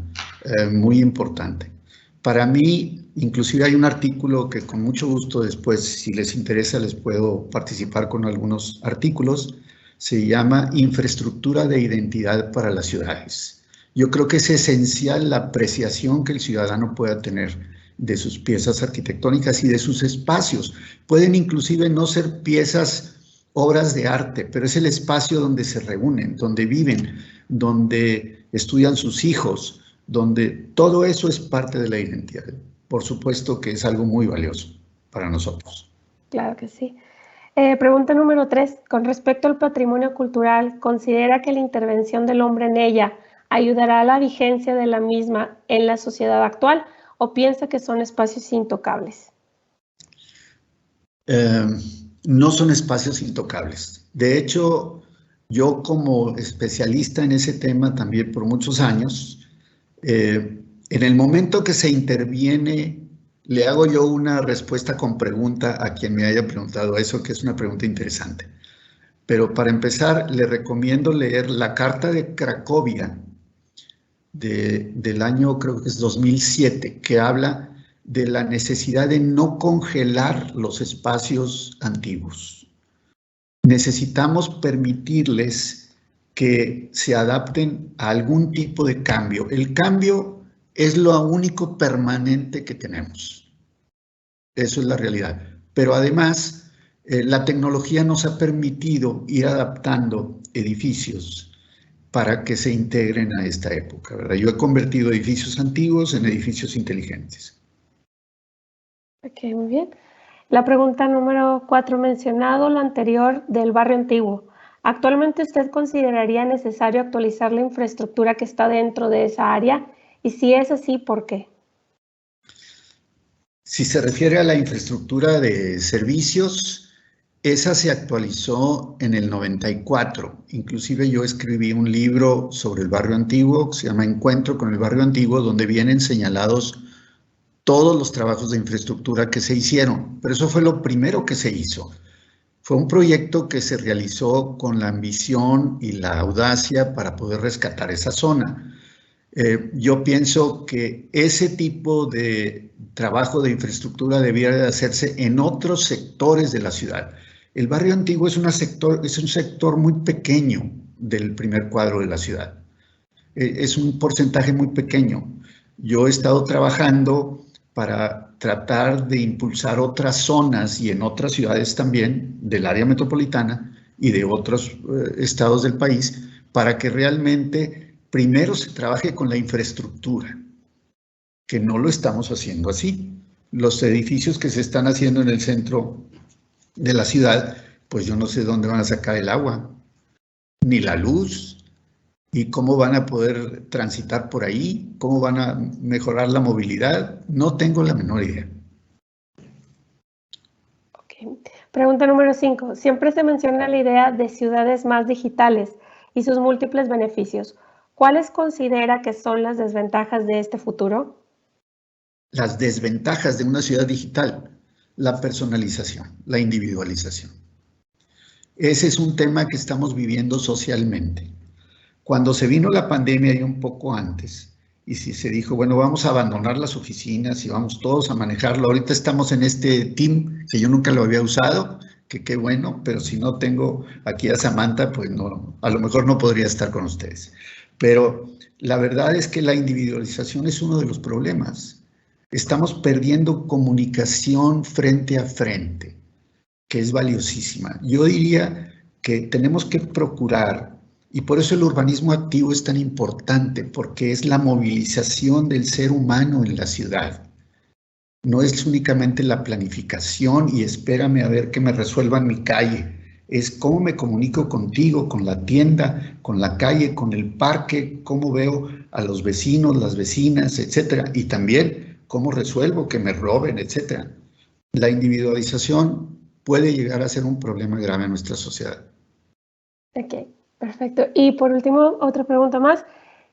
muy importante. Para mí, inclusive hay un artículo que con mucho gusto después, si les interesa, les puedo participar con algunos artículos. Se llama Infraestructura de Identidad para las Ciudades. Yo creo que es esencial la apreciación que el ciudadano pueda tener de sus piezas arquitectónicas y de sus espacios. Pueden inclusive no ser piezas, obras de arte, pero es el espacio donde se reúnen, donde viven, donde estudian sus hijos, donde todo eso es parte de la identidad. Por supuesto que es algo muy valioso para nosotros. Claro que sí. Pregunta número 3. Con respecto al patrimonio cultural, ¿considera que la intervención del hombre en ella ayudará a la vigencia de la misma en la sociedad actual o piensa que son espacios intocables? No son espacios intocables. De hecho, yo como especialista en ese tema también por muchos años, en el momento que se interviene, le hago yo una respuesta con pregunta a quien me haya preguntado eso, que es una pregunta interesante. Pero para empezar, le recomiendo leer la Carta de Cracovia del año, creo que es 2007, que habla de la necesidad de no congelar los espacios antiguos. Necesitamos permitirles que se adapten a algún tipo de cambio. El cambio es lo único permanente que tenemos. Eso es la realidad. Pero además, la tecnología nos ha permitido ir adaptando edificios para que se integren a esta época, ¿verdad? Yo he convertido edificios antiguos en edificios inteligentes. Ok, muy bien. La pregunta número 4, mencionado lo anterior del barrio antiguo. ¿Actualmente usted consideraría necesario actualizar la infraestructura que está dentro de esa área? Y si es así, ¿por qué? Si se refiere a la infraestructura de servicios, esa se actualizó en el 94. Inclusive yo escribí un libro sobre el barrio antiguo, que se llama Encuentro con el barrio antiguo, donde vienen señalados todos los trabajos de infraestructura que se hicieron. Pero eso fue lo primero que se hizo. Fue un proyecto que se realizó con la ambición y la audacia para poder rescatar esa zona. Yo pienso que ese tipo de trabajo de infraestructura debiera de hacerse en otros sectores de la ciudad. El barrio antiguo es un sector muy pequeño del primer cuadro de la ciudad. Es un porcentaje muy pequeño. Yo he estado trabajando para tratar de impulsar otras zonas y en otras ciudades también del área metropolitana y de otros estados del país para que realmente primero se trabaje con la infraestructura, que no lo estamos haciendo así. Los edificios que se están haciendo en el centro de la ciudad, pues yo no sé dónde van a sacar el agua, ni la luz, y cómo van a poder transitar por ahí, cómo van a mejorar la movilidad. No tengo la menor idea. Okay. Pregunta número 5. Siempre se menciona la idea de ciudades más digitales y sus múltiples beneficios. ¿Cuáles considera que son las desventajas de este futuro? las desventajas de una ciudad digital, la personalización, la individualización. Ese es un tema que estamos viviendo socialmente. Cuando se vino la pandemia y un poco antes, y si se dijo, bueno, vamos a abandonar las oficinas y vamos todos a manejarlo. Ahorita estamos en este team que yo nunca lo había usado, que qué bueno, pero si no tengo aquí a Samantha, pues no, a lo mejor no podría estar con ustedes. Pero la verdad es que la individualización es uno de los problemas. Estamos perdiendo comunicación frente a frente, que es valiosísima. Yo diría que tenemos que procurar, y por eso el urbanismo activo es tan importante, porque es la movilización del ser humano en la ciudad. No es únicamente la planificación y espérame a ver que me resuelvan mi calle. Es cómo me comunico contigo, con la tienda, con la calle, con el parque, cómo veo a los vecinos, las vecinas, etcétera. Y también cómo resuelvo que me roben, etcétera. La individualización puede llegar a ser un problema grave en nuestra sociedad. Ok, perfecto. Y por último, otra pregunta más.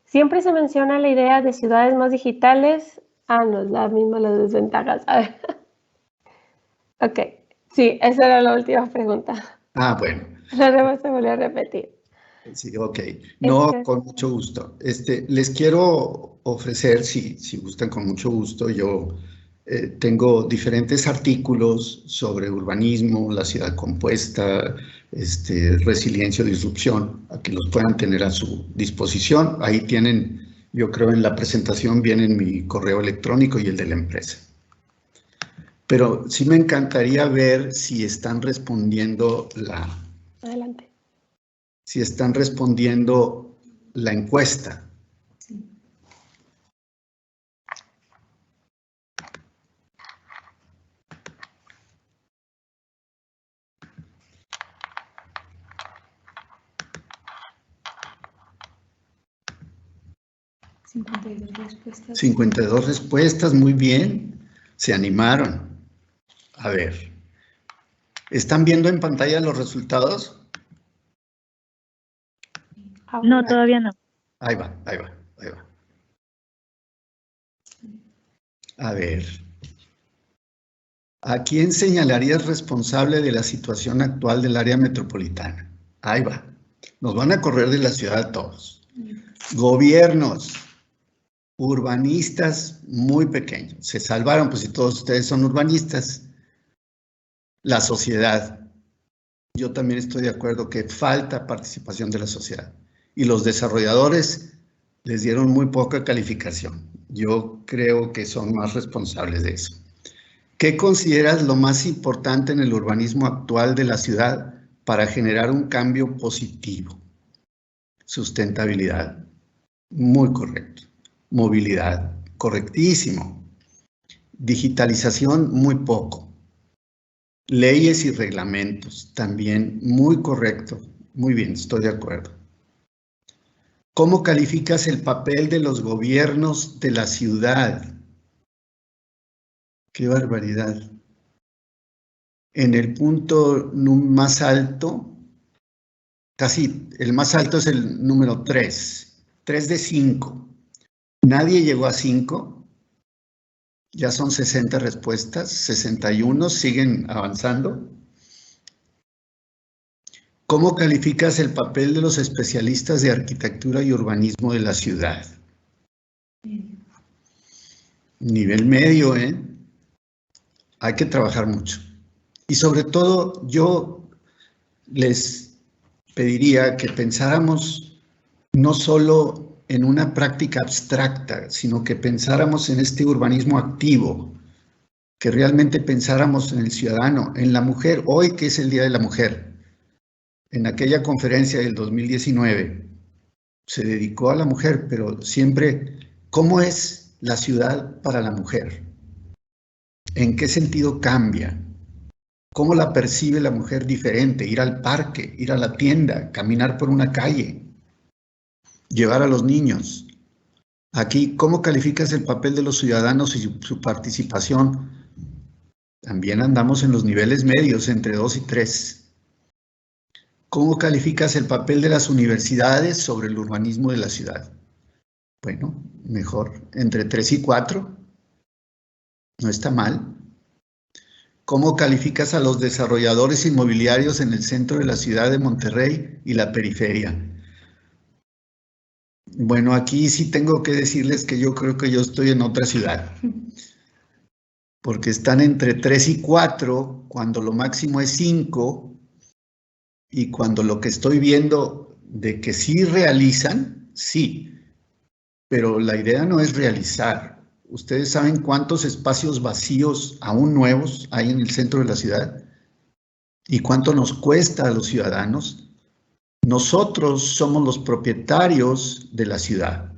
Siempre se menciona la idea de ciudades más digitales. No es la misma las desventajas. A ver. Ok, sí, esa era la última pregunta. Bueno. La demás se volvió a repetir. Sí, ok. No, con mucho gusto. Les quiero ofrecer, si gustan, con mucho gusto, yo tengo diferentes artículos sobre urbanismo, la ciudad compuesta, resiliencia o disrupción, a que los puedan tener a su disposición. Ahí tienen, yo creo en la presentación vienen mi correo electrónico y el de la empresa. Pero sí me encantaría ver si están respondiendo Adelante. Si están respondiendo la encuesta. Sí. Respuestas. 52 respuestas, muy bien. Se animaron. A ver. ¿Están viendo en pantalla los resultados? No, todavía no. Ahí va. A ver. ¿A quién señalarías responsable de la situación actual del área metropolitana? Ahí va. Nos van a correr de la ciudad a todos. Gobiernos, urbanistas muy pequeños. Se salvaron, pues si todos ustedes son urbanistas. La sociedad. Yo también estoy de acuerdo que falta participación de la sociedad. Y los desarrolladores les dieron muy poca calificación. Yo creo que son más responsables de eso. ¿Qué consideras lo más importante en el urbanismo actual de la ciudad para generar un cambio positivo? Sustentabilidad, muy correcto. Movilidad, correctísimo. Digitalización, muy poco. Leyes y reglamentos, también muy correcto. Muy bien, estoy de acuerdo. ¿Cómo calificas el papel de los gobiernos de la ciudad? ¡Qué barbaridad! En el punto más alto, casi el más alto es el número 3. 3 de 5. Nadie llegó a 5. Ya son 60 respuestas, 61, siguen avanzando. ¿Cómo calificas el papel de los especialistas de arquitectura y urbanismo de la ciudad? Nivel medio, ¿eh? Hay que trabajar mucho. Y sobre todo, yo les pediría que pensáramos no solo en una práctica abstracta, sino que pensáramos en este urbanismo activo, que realmente pensáramos en el ciudadano, en la mujer, hoy que es el Día de la Mujer. En aquella conferencia del 2019 se dedicó a la mujer, pero siempre, ¿cómo es la ciudad para la mujer? ¿En qué sentido cambia? ¿Cómo la percibe la mujer diferente? Ir al parque, ir a la tienda, caminar por una calle, llevar a los niños. Aquí, ¿cómo calificas el papel de los ciudadanos y su participación? También andamos en los niveles medios, entre 2 y 3. ¿Cómo calificas el papel de las universidades sobre el urbanismo de la ciudad? Bueno, mejor, entre 3 y 4. No está mal. ¿Cómo calificas a los desarrolladores inmobiliarios en el centro de la ciudad de Monterrey y la periferia? Bueno, aquí sí tengo que decirles que yo creo que yo estoy en otra ciudad, porque están entre 3 y 4, cuando lo máximo es 5, y cuando lo que estoy viendo de que sí realizan, sí, pero la idea no es realizar. ¿Ustedes saben cuántos espacios vacíos, aún nuevos, hay en el centro de la ciudad? ¿Y cuánto nos cuesta a los ciudadanos? Nosotros somos los propietarios de la ciudad.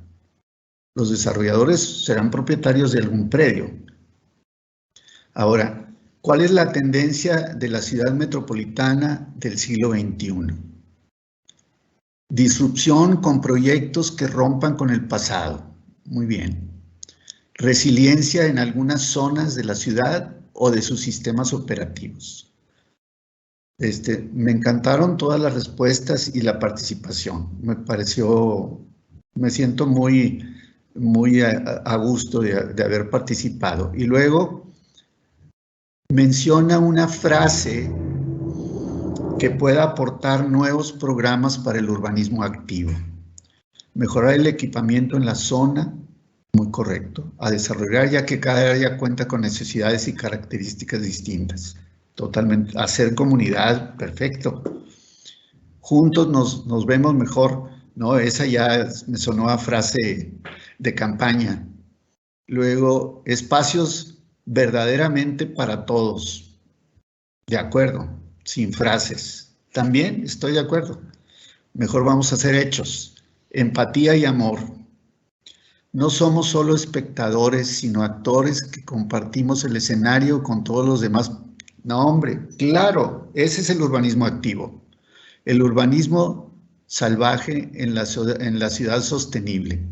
Los desarrolladores serán propietarios de algún predio. Ahora, ¿cuál es la tendencia de la ciudad metropolitana del siglo XXI? Disrupción con proyectos que rompan con el pasado. Muy bien. Resiliencia en algunas zonas de la ciudad o de sus sistemas operativos. Me encantaron todas las respuestas y la participación. Me siento muy a gusto de haber participado. Y luego menciona una frase que pueda aportar nuevos programas para el urbanismo activo. Mejorar el equipamiento en la zona, muy correcto. A desarrollar, ya que cada área cuenta con necesidades y características distintas. Totalmente. Hacer comunidad, perfecto. Juntos nos vemos mejor, ¿no? Esa ya me sonó a frase de campaña. Luego, espacios verdaderamente para todos. De acuerdo, sin frases. También estoy de acuerdo. Mejor vamos a hacer hechos. Empatía y amor. No somos solo espectadores, sino actores que compartimos el escenario con todos los demás. No, hombre, claro, ese es el urbanismo activo. El urbanismo salvaje en la ciudad sostenible.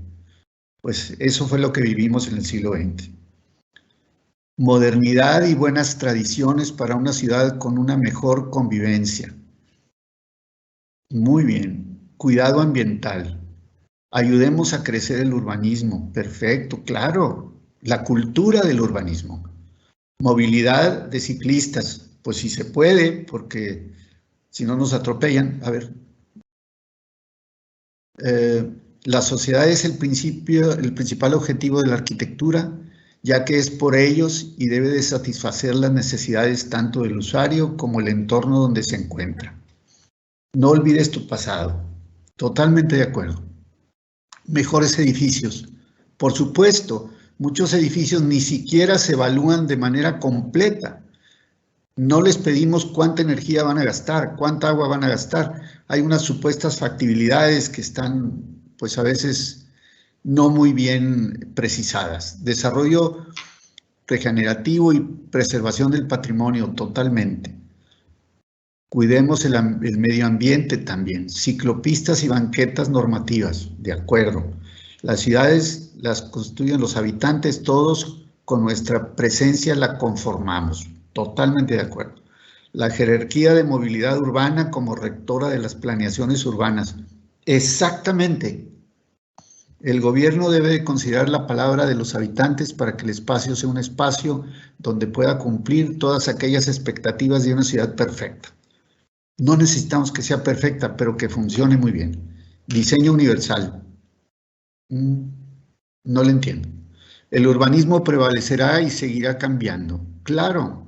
Pues eso fue lo que vivimos en el siglo XX. Modernidad y buenas tradiciones para una ciudad con una mejor convivencia. Muy bien. Cuidado ambiental. Ayudemos a crecer el urbanismo. Perfecto, claro. La cultura del urbanismo. Movilidad de ciclistas. Pues sí se puede, porque si no nos atropellan. A ver. La sociedad es el principal objetivo de la arquitectura, ya que es por ellos y debe de satisfacer las necesidades tanto del usuario como el entorno donde se encuentra. No olvides tu pasado. Totalmente de acuerdo. Mejores edificios. Por supuesto, muchos edificios ni siquiera se evalúan de manera completa. No les pedimos cuánta energía van a gastar, cuánta agua van a gastar. Hay unas supuestas factibilidades que están, pues a veces, no muy bien precisadas. Desarrollo regenerativo y preservación del patrimonio, totalmente. Cuidemos el medio ambiente también. Ciclopistas y banquetas normativas, de acuerdo. Las ciudades las construyen los habitantes, todos con nuestra presencia la conformamos. Totalmente de acuerdo. La jerarquía de movilidad urbana como rectora de las planeaciones urbanas. Exactamente. El gobierno debe considerar la palabra de los habitantes para que el espacio sea un espacio donde pueda cumplir todas aquellas expectativas de una ciudad perfecta. No necesitamos que sea perfecta, pero que funcione muy bien. Diseño universal. No lo entiendo. El urbanismo prevalecerá y seguirá cambiando. Claro.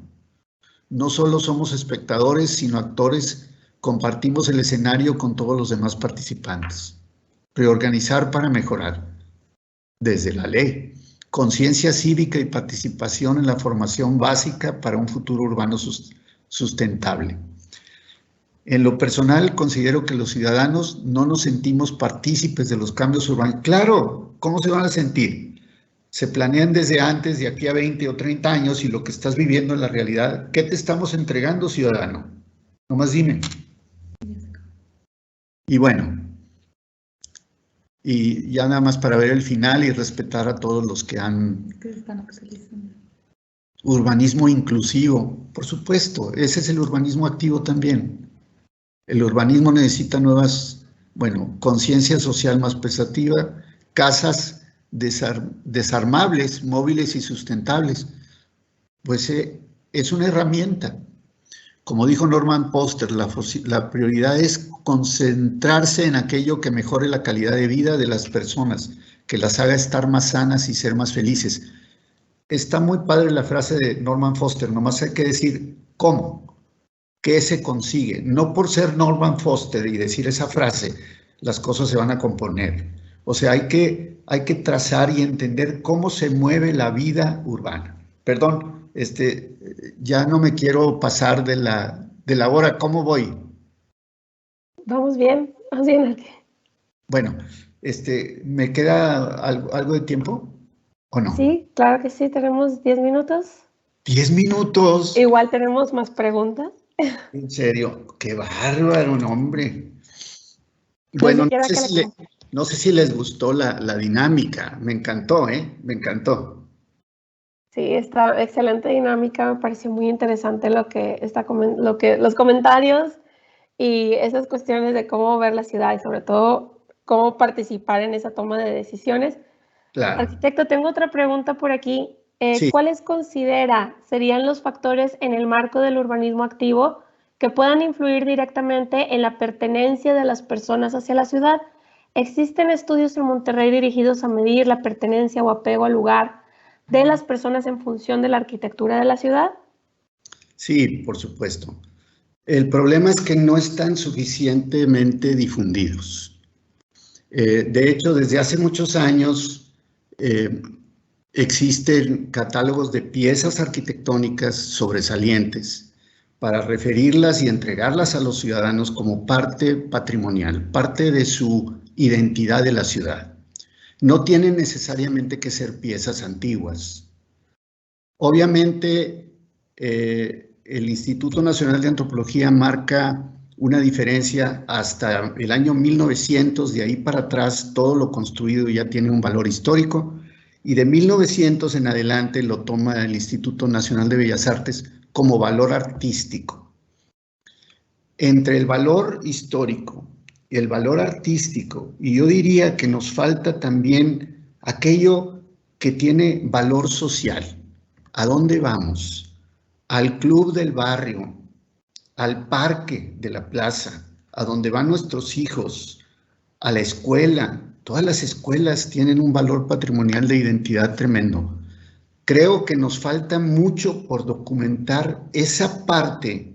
No solo somos espectadores, sino actores, compartimos el escenario con todos los demás participantes. Reorganizar para mejorar. Desde la ley. Conciencia cívica y participación en la formación básica para un futuro urbano sustentable. En lo personal, considero que los ciudadanos no nos sentimos partícipes de los cambios urbanos. Claro, ¿cómo se van a sentir? Se planean desde antes, de aquí a 20 o 30 años, y lo que estás viviendo en la realidad. ¿Qué te estamos entregando, ciudadano? Nomás dime. Y bueno, y ya nada más para ver el final y respetar a todos los que han... Urbanismo inclusivo, por supuesto, ese es el urbanismo activo también. El urbanismo necesita nuevas, conciencia social más prestativa, casas desarmables, móviles y sustentables. Pues es una herramienta. Como dijo Norman Foster, la prioridad es concentrarse en aquello que mejore la calidad de vida de las personas, que las haga estar más sanas y ser más felices. Está muy padre la frase de Norman Foster, nomás hay que decir cómo, qué se consigue. No por ser Norman Foster y decir esa frase, las cosas se van a componer. O sea, hay que trazar y entender cómo se mueve la vida urbana. Perdón, ya no me quiero pasar de la hora. ¿Cómo voy? Vamos bien, vamos bien. Bueno, ¿me queda algo de tiempo o no? Sí, claro que sí, tenemos 10 minutos. 10 minutos. Igual tenemos más preguntas. En serio, qué bárbaro, no, hombre. No Bueno, siquiera no sé si les gustó la dinámica. Me encantó, me encantó. Sí, está excelente dinámica, me pareció muy interesante los comentarios y esas cuestiones de cómo ver la ciudad y sobre todo cómo participar en esa toma de decisiones. Claro. Arquitecto, tengo otra pregunta por aquí. Sí. ¿Cuáles considera serían los factores en el marco del urbanismo activo que puedan influir directamente en la pertenencia de las personas hacia la ciudad? ¿Existen estudios en Monterrey dirigidos a medir la pertenencia o apego al lugar de las personas en función de la arquitectura de la ciudad? Sí, por supuesto. El problema es que no están suficientemente difundidos. De hecho, desde hace muchos años existen catálogos de piezas arquitectónicas sobresalientes para referirlas y entregarlas a los ciudadanos como parte patrimonial, parte de su identidad de la ciudad. No tienen necesariamente que ser piezas antiguas. Obviamente, el Instituto Nacional de Antropología marca una diferencia hasta el año 1900, de ahí para atrás todo lo construido ya tiene un valor histórico, y de 1900 en adelante lo toma el Instituto Nacional de Bellas Artes como valor artístico. Entre el valor histórico y el valor artístico, y yo diría que nos falta también aquello que tiene valor social. ¿A dónde vamos? Al club del barrio, al parque de la plaza, a donde van nuestros hijos, a la escuela. Todas las escuelas tienen un valor patrimonial de identidad tremendo. Creo que nos falta mucho por documentar esa parte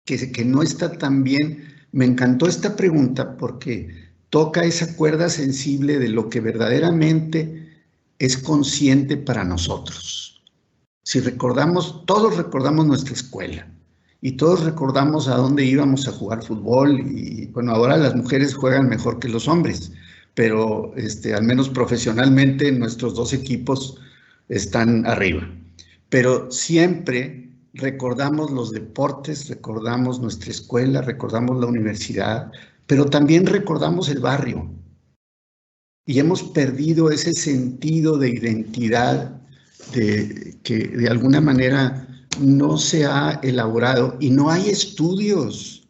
que no está tan bien. Me encantó esta pregunta porque toca esa cuerda sensible de lo que verdaderamente es consciente para nosotros. Si recordamos, todos recordamos nuestra escuela y todos recordamos a dónde íbamos a jugar fútbol y bueno, ahora las mujeres juegan mejor que los hombres, pero al menos profesionalmente nuestros dos equipos están arriba. Pero siempre recordamos los deportes, recordamos nuestra escuela, recordamos la universidad, pero también recordamos el barrio. Y hemos perdido ese sentido de identidad que de alguna manera no se ha elaborado y no hay estudios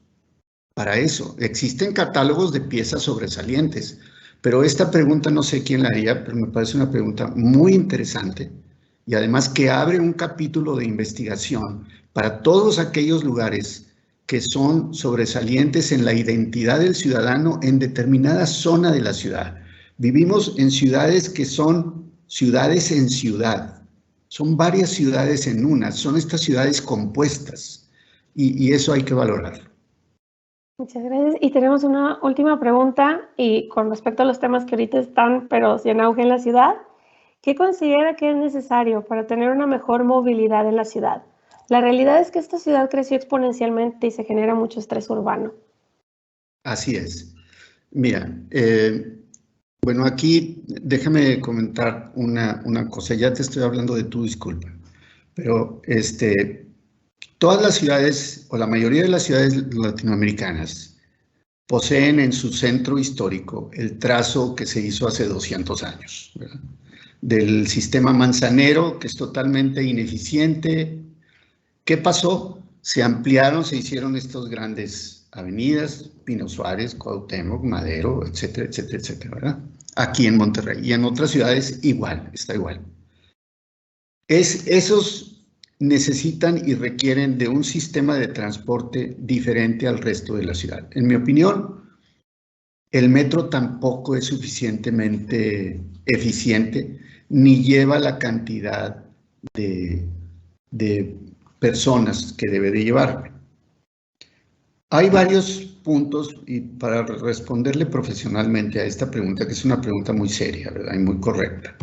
para eso. Existen catálogos de piezas sobresalientes, pero esta pregunta no sé quién la haría, pero me parece una pregunta muy interesante y además que abre un capítulo de investigación para todos aquellos lugares que son sobresalientes en la identidad del ciudadano en determinada zona de la ciudad. Vivimos en ciudades que son ciudades en ciudad. Son varias ciudades en una, son estas ciudades compuestas y eso hay que valorar. Muchas gracias. Y tenemos una última pregunta y con respecto a los temas que ahorita están, pero en auge en la ciudad, ¿qué considera que es necesario para tener una mejor movilidad en la ciudad? La realidad es que esta ciudad creció exponencialmente y se genera mucho estrés urbano. Así es. Mira, bueno, aquí déjame comentar una cosa, ya te estoy hablando de tu disculpa, pero todas las ciudades, o la mayoría de las ciudades latinoamericanas, poseen en su centro histórico el trazo que se hizo hace 200 años, ¿verdad? Del sistema manzanero, que es totalmente ineficiente. ¿Qué pasó? Se ampliaron, se hicieron estas grandes avenidas, Pino Suárez, Cuauhtémoc, Madero, etcétera, etcétera, etcétera, ¿verdad? Aquí en Monterrey y en otras ciudades igual, está igual. Esos necesitan y requieren de un sistema de transporte diferente al resto de la ciudad. En mi opinión, el metro tampoco es suficientemente eficiente ni lleva la cantidad de personas que debe de llevar. Hay varios puntos y para responderle profesionalmente a esta pregunta, que es una pregunta muy seria, ¿verdad? Y muy correcta.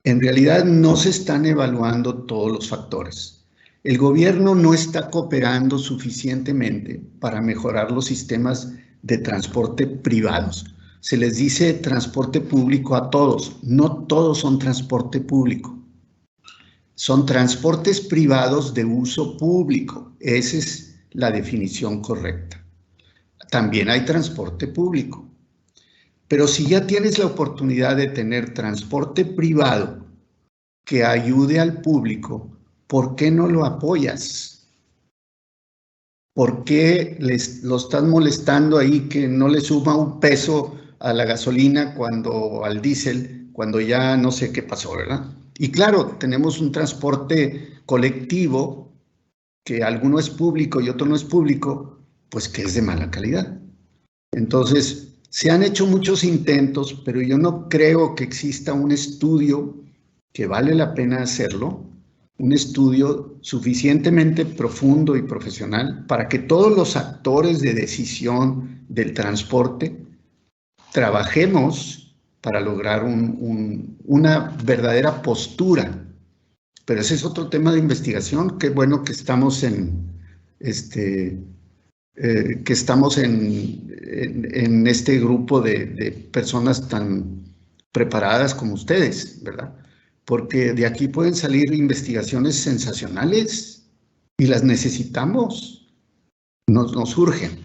En realidad no se están evaluando todos los factores. El gobierno no está cooperando suficientemente para mejorar los sistemas de transporte privados. Se les dice transporte público a todos. No todos son transporte público. Son transportes privados de uso público. Esa es la definición correcta. También hay transporte público. Pero si ya tienes la oportunidad de tener transporte privado que ayude al público, ¿por qué no lo apoyas? ¿Por qué lo estás molestando ahí que no le suma un peso a la gasolina al diésel, cuando ya no sé qué pasó, ¿verdad? Y claro, tenemos un transporte colectivo que alguno es público y otro no es público, pues que es de mala calidad. Entonces, se han hecho muchos intentos, pero yo no creo que exista un estudio que vale la pena hacerlo, un estudio suficientemente profundo y profesional para que todos los actores de decisión del transporte trabajemos para lograr una verdadera postura. Pero ese es otro tema de investigación. Qué bueno que estamos en este grupo de personas tan preparadas como ustedes, ¿verdad? Porque de aquí pueden salir investigaciones sensacionales y las necesitamos, nos urgen.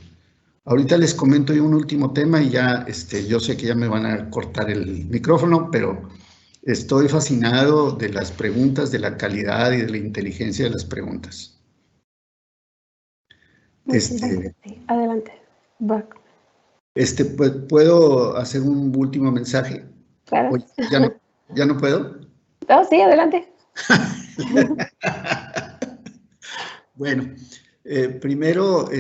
Ahorita les comento yo un último tema y ya, yo sé que ya me van a cortar el micrófono, pero estoy fascinado de las preguntas, de la calidad y de la inteligencia de las preguntas. Adelante. ¿Puedo hacer un último mensaje? Claro. Oye, ¿ya no puedo? Oh, sí, adelante. Bueno, primero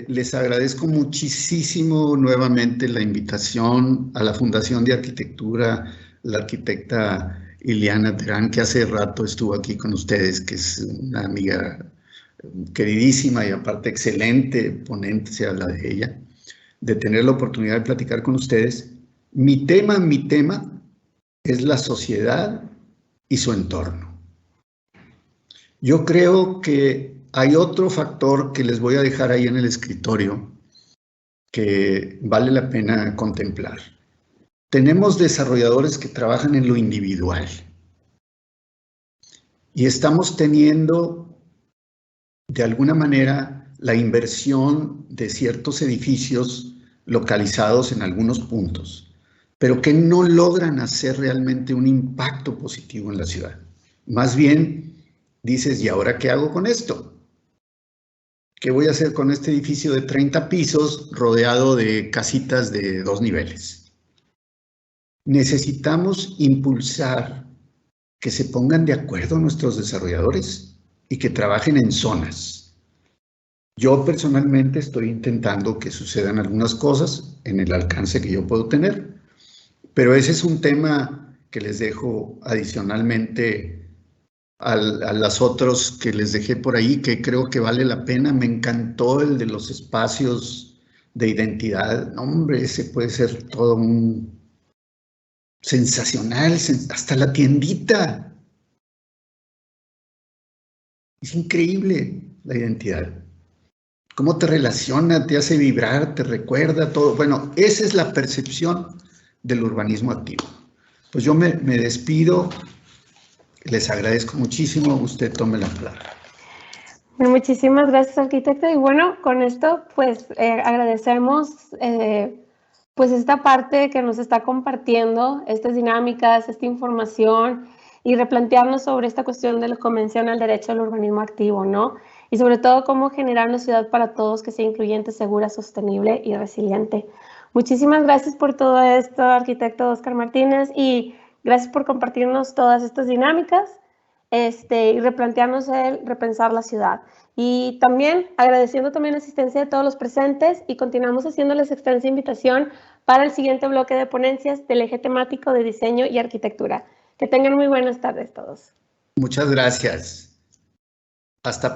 les agradezco muchísimo nuevamente la invitación a la Fundación de Arquitectura, la arquitecta Ileana Terán, que hace rato estuvo aquí con ustedes, que es una amiga queridísima y aparte excelente ponente, se habla de ella, de tener la oportunidad de platicar con ustedes. Mi tema es la sociedad y su entorno. Yo creo que hay otro factor que les voy a dejar ahí en el escritorio que vale la pena contemplar. Tenemos desarrolladores que trabajan en lo individual y estamos teniendo de alguna manera la inversión de ciertos edificios localizados en algunos puntos, pero que no logran hacer realmente un impacto positivo en la ciudad. Más bien dices, ¿y ahora qué hago con esto? ¿Qué voy a hacer con este edificio de 30 pisos rodeado de casitas de 2 niveles? Necesitamos impulsar que se pongan de acuerdo nuestros desarrolladores y que trabajen en zonas. Yo personalmente estoy intentando que sucedan algunas cosas en el alcance que yo puedo tener, pero ese es un tema que les dejo adicionalmente a los otros que les dejé por ahí, que creo que vale la pena. Me encantó el de los espacios de identidad. Hombre, ese puede ser todo un sensacional, hasta la tiendita. Es increíble la identidad. Cómo te relaciona, te hace vibrar, te recuerda todo. Bueno, esa es la percepción del urbanismo activo. Pues yo me despido. Les agradezco muchísimo. Usted tome la palabra. Muchísimas gracias, arquitecto. Y bueno, con esto, pues agradecemos pues esta parte que nos está compartiendo, estas dinámicas, esta información y replantearnos sobre esta cuestión de la Convención al Derecho al Urbanismo Activo, ¿no? Y sobre todo cómo generar una ciudad para todos que sea incluyente, segura, sostenible y resiliente. Muchísimas gracias por todo esto, arquitecto Óscar Martínez, y gracias por compartirnos todas estas dinámicas. y replantearnos el repensar la ciudad. Y también agradeciendo también la asistencia de todos los presentes y continuamos haciéndoles extensa invitación para el siguiente bloque de ponencias del eje temático de diseño y arquitectura. Que tengan muy buenas tardes todos. Muchas gracias. Hasta pronto.